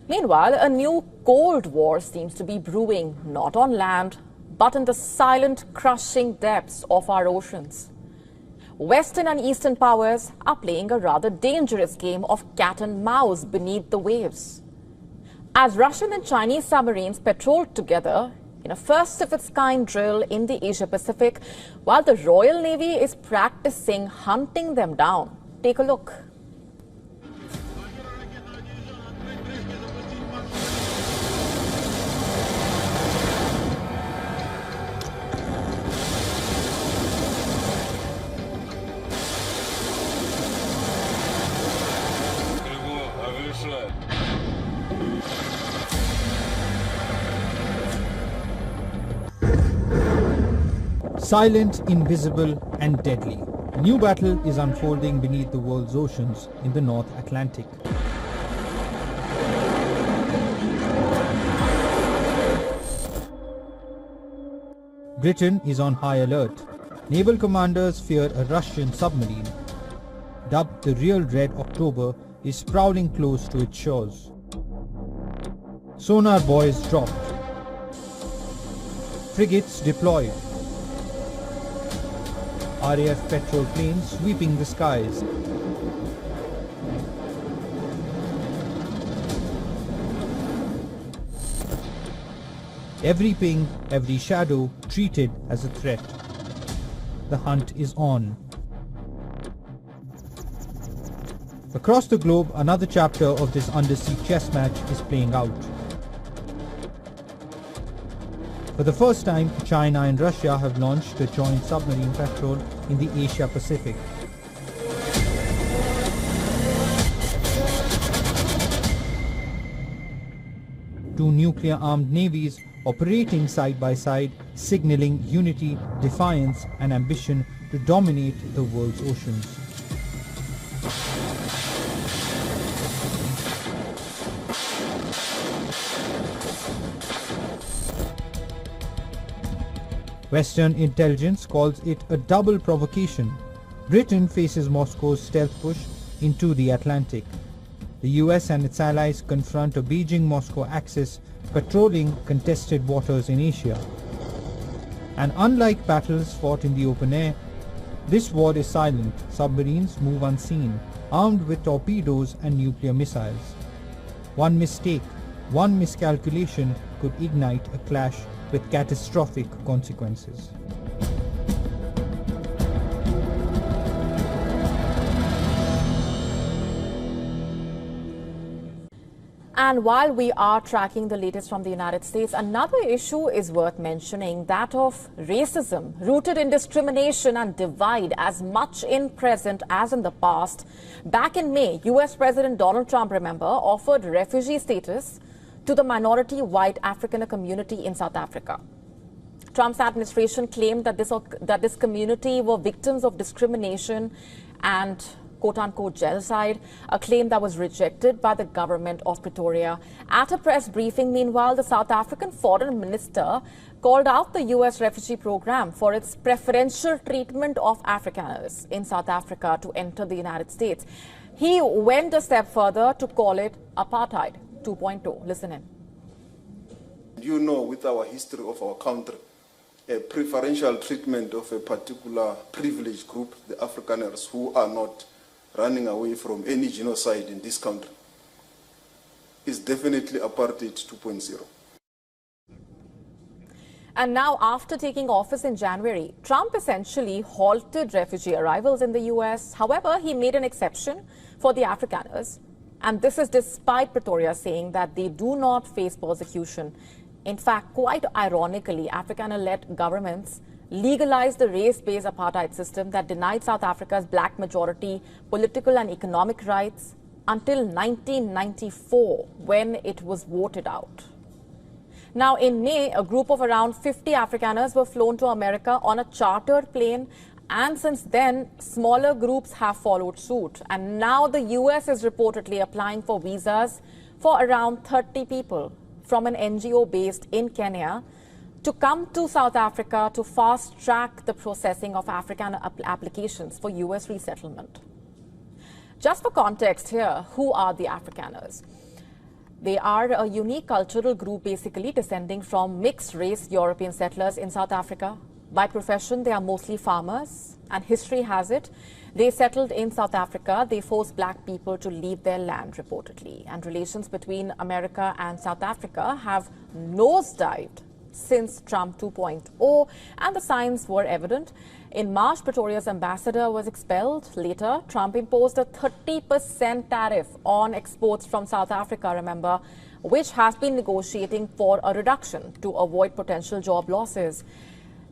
Meanwhile, a new Cold War seems to be brewing, not on land, but in the silent, crushing depths of our oceans. Western and Eastern powers are playing a rather dangerous game of cat and mouse beneath the waves. As Russian and Chinese submarines patrolled together in a first-of-its-kind drill in the Asia-Pacific, while the Royal Navy is practicing hunting them down. Take a look. Silent, invisible and deadly. A new battle is unfolding beneath the world's oceans in the North Atlantic. Britain is on high alert. Naval commanders fear a Russian submarine, dubbed the Real Red October, is prowling close to its shores. Sonar buoys dropped. Frigates deployed. RAF patrol planes sweeping the skies. Every ping, every shadow treated as a threat. The hunt is on. Across the globe, another chapter of this undersea chess match is playing out. For the first time, China and Russia have launched a joint submarine patrol in the Asia-Pacific. Two nuclear-armed navies operating side by side, signaling unity, defiance and ambition to dominate the world's oceans. Western intelligence calls it a double provocation. Britain faces Moscow's stealth push into the Atlantic. The US and its allies confront a Beijing-Moscow axis patrolling contested waters in Asia. And unlike battles fought in the open air, this war is silent. Submarines move unseen, armed with torpedoes and nuclear missiles. One mistake, one miscalculation could ignite a clash with catastrophic consequences. And while we are tracking the latest from the United States, another issue is worth mentioning, that of racism, rooted in discrimination and divide as much in present as in the past. Back in May, US President Donald Trump, remember, offered refugee status to the minority white Afrikaner community in South Africa. Trump's administration claimed that this community were victims of discrimination and quote-unquote genocide, a claim that was rejected by the government of Pretoria. At a press briefing, meanwhile, the South African foreign minister called out the U.S. refugee program for its preferential treatment of Afrikaners in South Africa to enter the United States. He went a step further to call it apartheid 2.0. Listen in. You know, with our history of our country, a preferential treatment of a particular privileged group, the Afrikaners, who are not running away from any genocide in this country, is definitely apartheid 2.0. And now, after taking office in January, Trump essentially halted refugee arrivals in the U.S. However, he made an exception for the Afrikaners. And this is despite Pretoria saying that they do not face persecution. In fact, quite ironically, Afrikaner-led governments legalized the race-based apartheid system that denied South Africa's black majority political and economic rights until 1994, when it was voted out. Now, in May, a group of around 50 Afrikaners were flown to America on a chartered plane, and since then, smaller groups have followed suit. And now the US is reportedly applying for visas for around 30 people from an NGO based in Kenya to come to South Africa to fast-track the processing of African applications for US resettlement. Just for context here, who are the Afrikaners? They are a unique cultural group, basically descending from mixed-race European settlers in South Africa. By profession, they are mostly farmers, and history has it they settled in South Africa. They forced black people to leave their land, reportedly. And relations between America and South Africa have nosedived since Trump 2.0, and the signs were evident. In March, Pretoria's ambassador was expelled. Later, Trump imposed a 30% tariff on exports from South Africa, remember, which has been negotiating for a reduction to avoid potential job losses.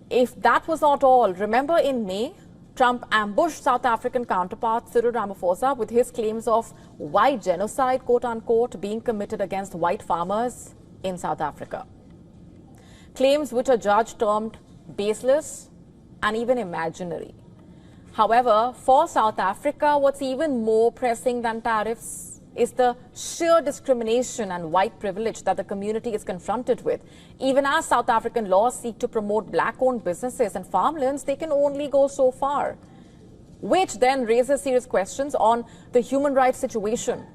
If that was not all, remember in May, Trump ambushed South African counterpart Cyril Ramaphosa with his claims of white genocide, quote-unquote, being committed against white farmers in South Africa. Claims which a judge termed baseless and even imaginary. However, for South Africa, what's even more pressing than tariffs is the sheer discrimination and white privilege that the community is confronted with. Even as South African laws seek to promote black-owned businesses and farmlands, they can only go so far, which then raises serious questions on the human rights situation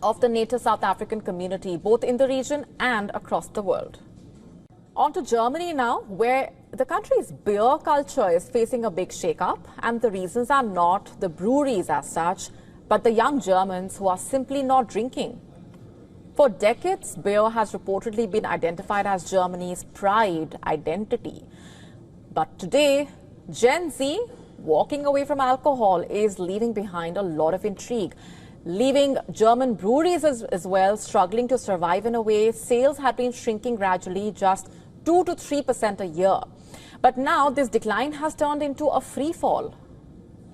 of the native South African community, both in the region and across the world. On to Germany now, where the country's beer culture is facing a big shake-up, and the reasons are not the breweries as such, but the young Germans who are simply not drinking. For decades, beer has reportedly been identified as Germany's pride identity. But today, Gen Z, walking away from alcohol, is leaving behind a lot of intrigue, leaving German breweries as well struggling to survive in a way. Sales had been shrinking gradually, just 2 to 3% a year. But now this decline has turned into a free fall.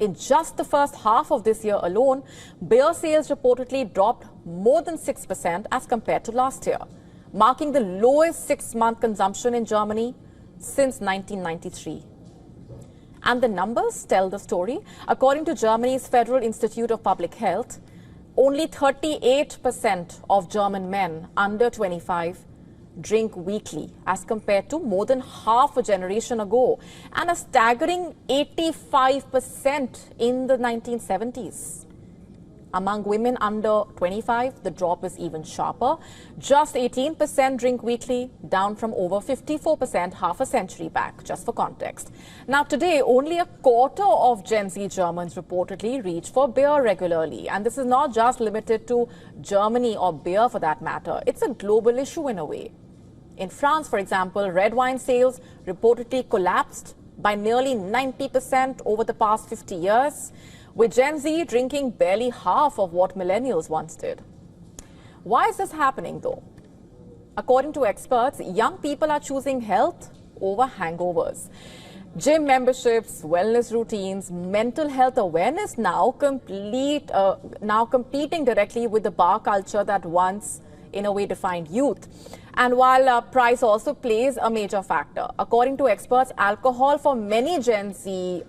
In just the first half of this year alone, beer sales reportedly dropped more than 6% as compared to last year, marking the lowest 6-month consumption in Germany since 1993. And the numbers tell the story. According to Germany's Federal Institute of Public Health, only 38% of German men under 25 drink weekly, as compared to more than half a generation ago, and a staggering 85% in the 1970s. Among women under 25, the drop is even sharper. Just 18% drink weekly, down from over 54% half a century back, just for context. Now today, only a quarter of Gen Z Germans reportedly reach for beer regularly. And this is not just limited to Germany or beer for that matter. It's a global issue in a way. In France, for example, red wine sales reportedly collapsed by nearly 90% over the past 50 years, with Gen Z drinking barely half of what millennials once did. Why is this happening, though? According to experts, young people are choosing health over hangovers. Gym memberships, wellness routines, mental health awareness now competing directly with the bar culture that once, in a way, defined youth. And while price also plays a major factor, according to experts, alcohol for many Gen Z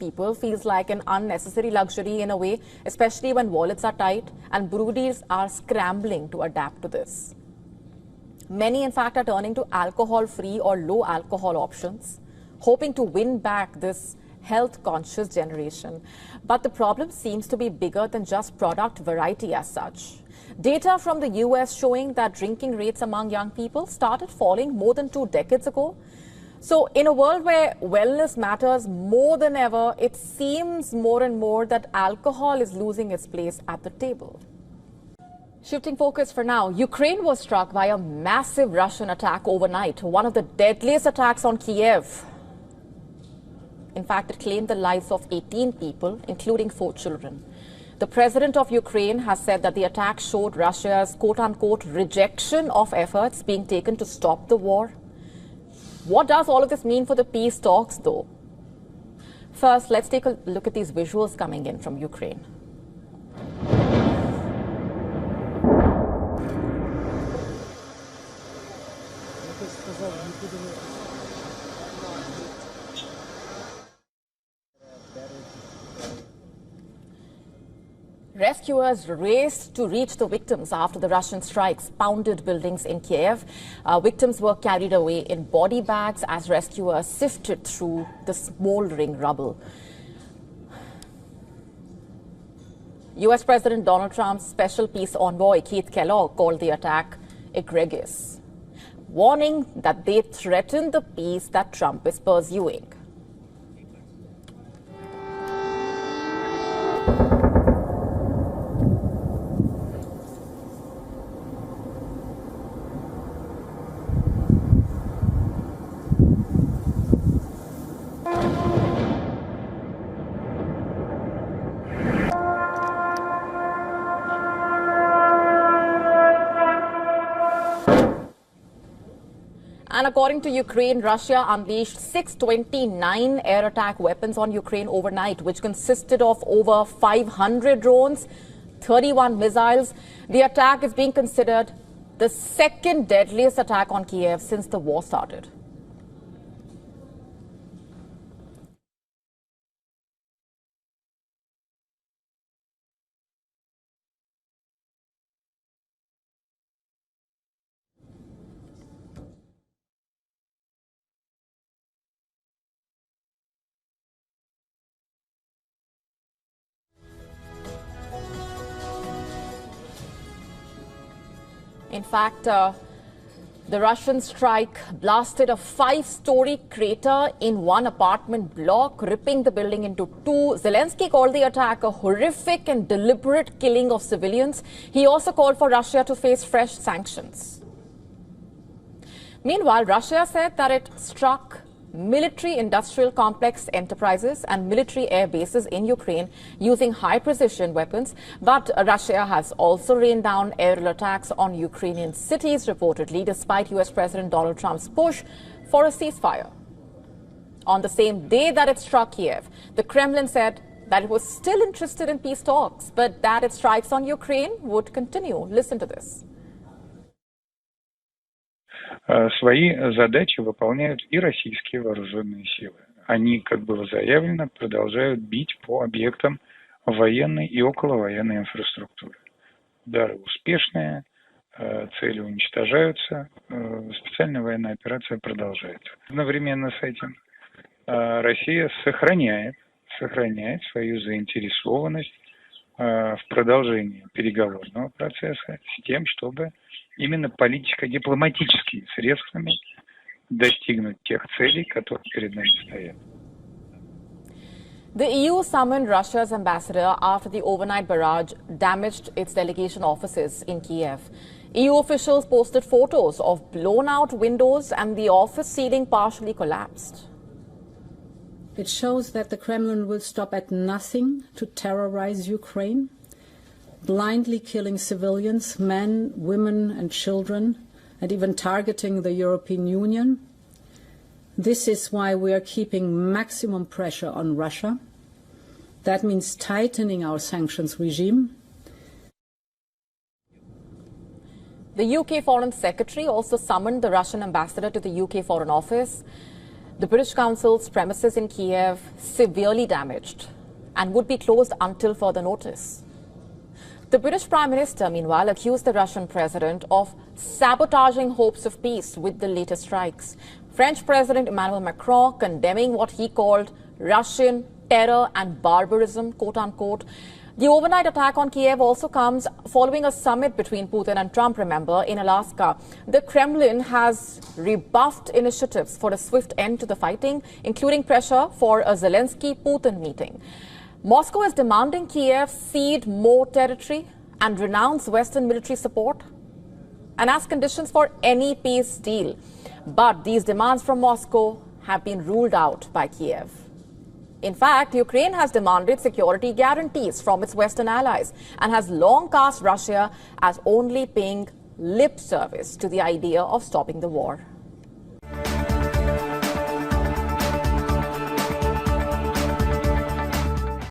people feels like an unnecessary luxury in a way, especially when wallets are tight and breweries are scrambling to adapt to this. Many, in fact, are turning to alcohol-free or low-alcohol options, hoping to win back this health-conscious generation. But the problem seems to be bigger than just product variety as such. Data from the US showing that drinking rates among young people started falling more than 2 decades ago. So in a world where wellness matters more than ever, it seems more and more that alcohol is losing its place at the table. Shifting focus for now, Ukraine was struck by a massive Russian attack overnight, one of the deadliest attacks on Kyiv. In fact, it claimed the lives of 18 people, including 4 children. The president of Ukraine has said that the attack showed Russia's quote-unquote rejection of efforts being taken to stop the war. What does all of this mean for the peace talks, though? First, let's take a look at these visuals coming in from Ukraine. Rescuers raced to reach the victims after the Russian strikes pounded buildings in Kyiv. Victims were carried away in body bags as rescuers sifted through the smoldering rubble. US President Donald Trump's special peace envoy, Keith Kellogg, called the attack egregious, warning that they threaten the peace that Trump is pursuing. And according to Ukraine, Russia unleashed 629 air attack weapons on Ukraine overnight, which consisted of over 500 drones, 31 missiles. The attack is being considered the second deadliest attack on Kyiv since the war started. In fact, the Russian strike blasted a 5-story crater in one apartment block, ripping the building into two. Zelensky called the attack a horrific and deliberate killing of civilians. He also called for Russia to face fresh sanctions. Meanwhile, Russia said that it struck military-industrial complex enterprises and military air bases in Ukraine using high-precision weapons. But Russia has also rained down aerial attacks on Ukrainian cities, reportedly, despite US President Donald Trump's push for a ceasefire. On the same day that it struck Kyiv, the Kremlin said that it was still interested in peace talks, but that its strikes on Ukraine would continue. Listen to this. Свои задачи выполняют и российские вооруженные силы. Они, как было заявлено, продолжают бить по объектам военной и околовоенной инфраструктуры. Удары успешные, цели уничтожаются, специальная военная операция продолжается. Одновременно с этим Россия сохраняет свою заинтересованность в продолжении переговорного процесса с тем, чтобы именно политико-дипломатическими средствами достигнуть тех целей, которые перед нами стоят. The EU summoned Russia's ambassador after the overnight barrage damaged its delegation offices in Kyiv. EU officials posted photos of blown-out windows and the office ceiling partially collapsed. It shows that the Kremlin will stop at nothing to terrorize Ukraine, blindly killing civilians, men, women and children, and even targeting the European Union. This is why we are keeping maximum pressure on Russia. That means tightening our sanctions regime. The UK Foreign Secretary also summoned the Russian ambassador to the UK Foreign Office. The British Council's premises in Kyiv severely damaged and would be closed until further notice. The British Prime Minister, meanwhile, accused the Russian president of sabotaging hopes of peace with the latest strikes. French President Emmanuel Macron condemning what he called Russian terror and barbarism, quote-unquote. The overnight attack on Kyiv also comes following a summit between Putin and Trump, remember, in Alaska. The Kremlin has rebuffed initiatives for a swift end to the fighting, including pressure for a Zelensky-Putin meeting. Moscow is demanding Kyiv cede more territory and renounce Western military support and ask conditions for any peace deal. But these demands from Moscow have been ruled out by Kyiv. In fact, Ukraine has demanded security guarantees from its Western allies and has long cast Russia as only paying lip service to the idea of stopping the war.